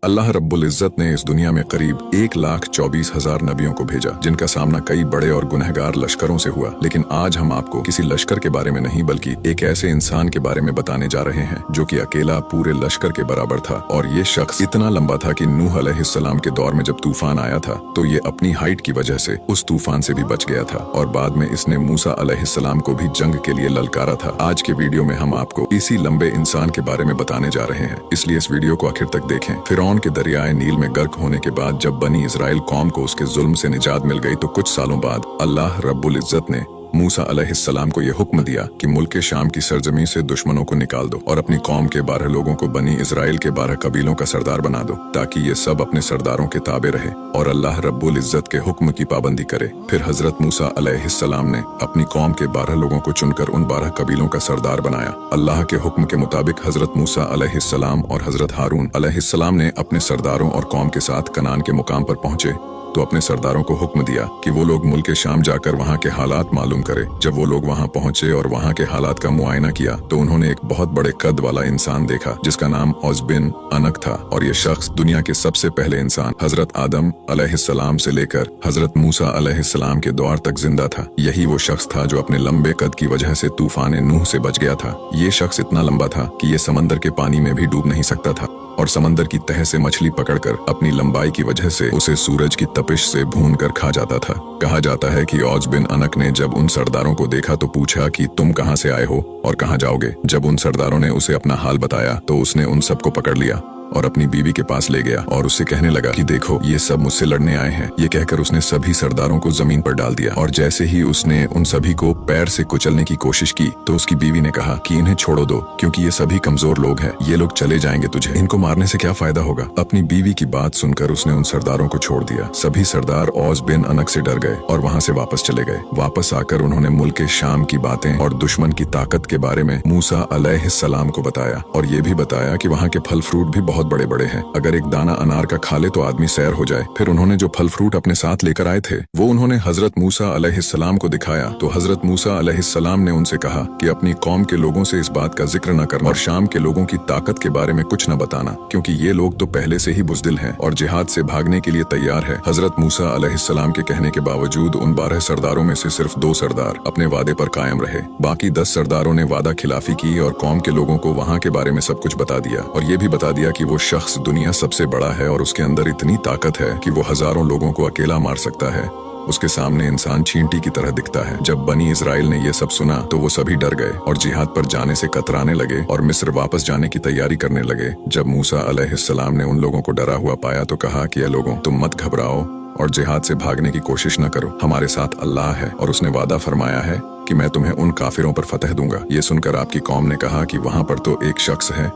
अल्लाह रब्बुल इज़्ज़त ने इस दुनिया में करीब 1,24,000 नबियों को भेजा, जिनका सामना कई बड़े और गुनहगार लश्करों से हुआ। लेकिन आज हम आपको किसी लश्कर के बारे में नहीं बल्कि एक ऐसे इंसान के बारे में बताने जा रहे हैं जो कि अकेला पूरे लश्कर के बराबर था। और ये शख्स इतना लंबा था कि नूह अलैहिस्सलाम के दौर में जब तूफान आया था तो ये अपनी हाइट की वजह से उस तूफान से भी बच गया था, और बाद में इसने मूसा अलैहिस्सलाम को भी जंग के लिए ललकारा था। आज के वीडियो में हम आपको इसी लंबे इंसान के बारे में बताने जा रहे हैं, इसलिए इस वीडियो को आखिर तक देखें। फिरौन के दरियाए नील में गर्क होने के बाद जब बनी इजराइल कौम को उसके जुल्म से निजात मिल गई तो कुछ सालों बाद अल्लाह रब्बुल इज़्ज़त ने मूसा अलैहिस्सलाम को यह हुक्म दिया कि मुल्क शाम की सरजमी से दुश्मनों को निकाल दो और अपनी कौम के 12 लोगों को बनी इजराइल के 12 कबीलों का सरदार बना दो, ताकि ये सब अपने सरदारों के ताबे रहे और अल्लाह रब्बुल इज़्ज़त के हुक्म की पाबंदी करे। फिर हजरत मूसा अलैहिस्सलाम ने अपनी कौम के 12 लोगों को चुनकर उन 12 कबीलों का सरदार बनाया। अल्लाह के हुक्म के मुताबिक हजरत मूसा अलैहिस्सलाम और हजरत हारून अलैहिस्सलाम ने अपने सरदारों और कौम के साथ कनान के मुकाम पर पहुंचे तो अपने सरदारों को हुक्म दिया कि वो लोग मुल्क शाम जाकर वहाँ के हालात मालूम करें। जब वो लोग वहाँ पहुंचे और वहाँ के हालात का मुआयना किया तो उन्होंने एक बहुत बड़े कद वाला इंसान देखा जिसका नाम औज़ बिन अनक था, और ये शख्स दुनिया के सबसे पहले इंसान हजरत आदम अलैहिस्सलाम से लेकर हजरत मूसा अलैहिस्सलाम के दौर तक जिंदा था। यही वो शख्स था जो अपने लंबे कद की वजह से तूफान नूह से बच गया था। ये शख्स इतना लंबा था कि ये समंदर के पानी में भी डूब नहीं सकता था और समंदर की तह से मछली पकड़कर अपनी लंबाई की वजह से उसे सूरज की तपिश से भून कर खा जाता था। कहा जाता है कि औज़ बिन अनक ने जब उन सरदारों को देखा तो पूछा कि तुम कहाँ से आए हो और कहाँ जाओगे। जब उन सरदारों ने उसे अपना हाल बताया तो उसने उन सबको पकड़ लिया और अपनी बीवी के पास ले गया और उससे कहने लगा कि देखो ये सब मुझसे लड़ने आए हैं। ये कहकर उसने सभी सरदारों को जमीन पर डाल दिया, और जैसे ही उसने उन सभी को पैर से कुचलने की कोशिश की तो उसकी बीवी ने कहा कि इन्हें छोड़ो दो, क्योंकि ये सभी कमजोर लोग हैं, ये लोग चले जाएंगे, तुझे इनको मारने से क्या फायदा होगा। अपनी बीवी की बात सुनकर उसने उन सरदारों को छोड़ दिया। सभी सरदार औज़ बिन अनक से डर गए और वहाँ से वापस चले गए। वापस आकर उन्होंने मुल्क शाम की बातें और दुश्मन की ताकत के बारे में मूसा अलैहिस्सलाम को बताया, और ये भी बताया कि वहाँ के फल फ्रूट भी बहुत बड़े बड़े हैं, अगर एक दाना अनार का खा ले तो आदमी सैर हो जाए। फिर उन्होंने जो फल फ्रूट अपने साथ लेकर आए थे वो उन्होंने हजरत मूसा अलैहिस्सलाम को दिखाया तो हजरत मूसा अलैहिस्सलाम ने उनसे कहा कि अपनी कौम के लोगों से इस बात का जिक्र न करना और शाम के लोगों की ताकत के बारे में कुछ न बताना, क्योंकि ये लोग तो पहले से ही बुज़दिल हैं और जिहाद से भागने के लिए तैयार है। हजरत मूसा अलैहिस्सलाम के कहने के बावजूद उन 12 सरदारों में से सिर्फ 2 सरदार अपने वादे पर कायम रहे। बाकी 10 सरदारों ने वादा खिलाफी की और कौम के लोगों को वहाँ के बारे में सब कुछ बता दिया, और ये भी बता दिया कि वो शख्स दुनिया सबसे बड़ा है और उसके अंदर इतनी ताकत है कि वो हजारों लोगों को अकेला मार सकता है। उसके सामने इंसान चींटी की तरह दिखता है। जब बनी इजराइल ने ये सब सुना तो वो सभी डर गए और जिहाद पर जाने से कतराने लगे और मिस्र वापस जाने की तैयारी करने लगे। जब मूसा अलैहिस्सलाम ने उन लोगों को डरा हुआ पाया तो कहा कि ए लोगों, तुम मत घबराओ और जिहाद से भागने की कोशिश न करो, हमारे साथ अल्लाह है और उसने वादा फरमाया है कि मैं तुम्हें उन काफिरों पर फतह दूंगा। ये सुनकर आपकी कौम ने कहा कि वहाँ पर तो एक शख्स है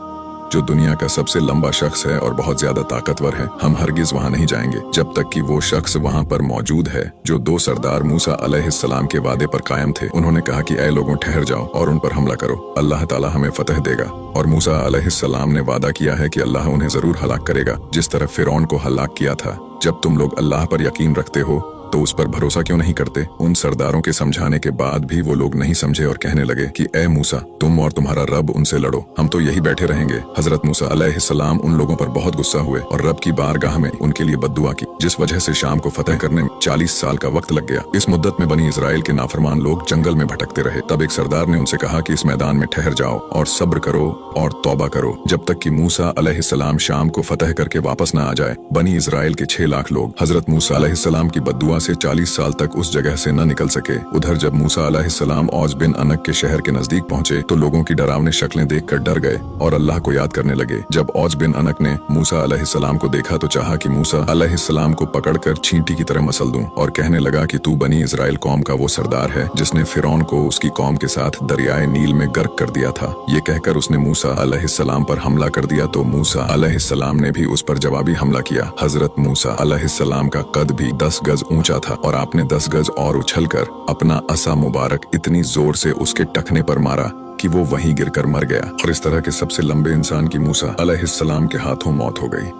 जो दुनिया का सबसे लंबा शख्स है और बहुत ज्यादा ताकतवर है, हम हरगिज वहाँ नहीं जाएंगे जब तक कि वो शख्स वहाँ पर मौजूद है। जो 2 सरदार मूसा अलैहिस्सलाम के वादे पर कायम थे उन्होंने कहा कि ऐ लोगों, ठहर जाओ और उन पर हमला करो, अल्लाह ताला हमें फतह देगा। और मूसा अलैहिस्सलाम ने वादा किया है कि अल्लाह उन्हें जरूर हलाक करेगा जिस तरह फिरौन को हलाक किया था। जब तुम लोग अल्लाह पर यकीन रखते हो तो उस पर भरोसा क्यों नहीं करते। उन सरदारों के समझाने के बाद भी वो लोग नहीं समझे और कहने लगे कि ए मूसा, तुम और तुम्हारा रब उनसे लड़ो, हम तो यही बैठे रहेंगे। हजरत मूसा अलैहिस्सलाम उन लोगों पर बहुत गुस्सा हुए और रब की बारगाह में उनके लिए बद्दुआ की, जिस वजह से शाम को फतह करने में 40 साल का वक्त लग गया। इस मुद्दत में बनी इजराइल के नाफरमान लोग जंगल में भटकते रहे। तब एक सरदार ने उनसे कहा कि इस मैदान में ठहर जाओ और सब्र करो और तौबा करो जब तक कि मूसा अलैहिस्सलाम शाम को फतह करके वापस न आ जाए। बनी इजराइल के 6 लाख लोग हजरत मूसा अलैहिस्सलाम की बद्दुआ से 40 साल तक उस जगह से न निकल सके। उधर जब मूसा अलैहिस्सलाम औज़ बिन अनक के शहर के नजदीक पहुंचे तो लोगों की डरावनी शक्लें देखकर डर गए और अल्लाह को याद करने लगे। जब औज़ बिन अनक ने मूसा अलैहिस्सलाम को देखा तो चाहा कि मूसा अलैहिस्सलाम को पकड़कर चींटी की तरह मसल दूं, और कहने लगा कि तू बनी इजराइल कौम का वो सरदार है जिसने फिरौन को उसकी कौम के साथ दरियाए नील में गर्क कर दिया था। ये कहकर उसने मूसा अलैहिस्सलाम पर हमला कर दिया तो मूसा अलैहिस्सलाम ने भी उस पर जवाबी हमला किया। हजरत मूसा अलैहिस्सलाम का कद भी 10 गज ऊंचा था और आपने 10 गज और उछलकर अपना असा मुबारक इतनी जोर से उसके टखने पर मारा कि वो वहीं गिरकर मर गया, और इस तरह के सबसे लंबे इंसान की मूसा अलैहिस्सलाम के हाथों मौत हो गई।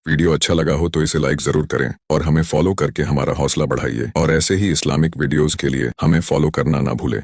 वीडियो अच्छा लगा हो तो इसे लाइक जरूर करें और हमें फॉलो करके हमारा हौसला बढ़ाइए, और ऐसे ही इस्लामिक वीडियोस के लिए हमें फॉलो करना ना भूलें।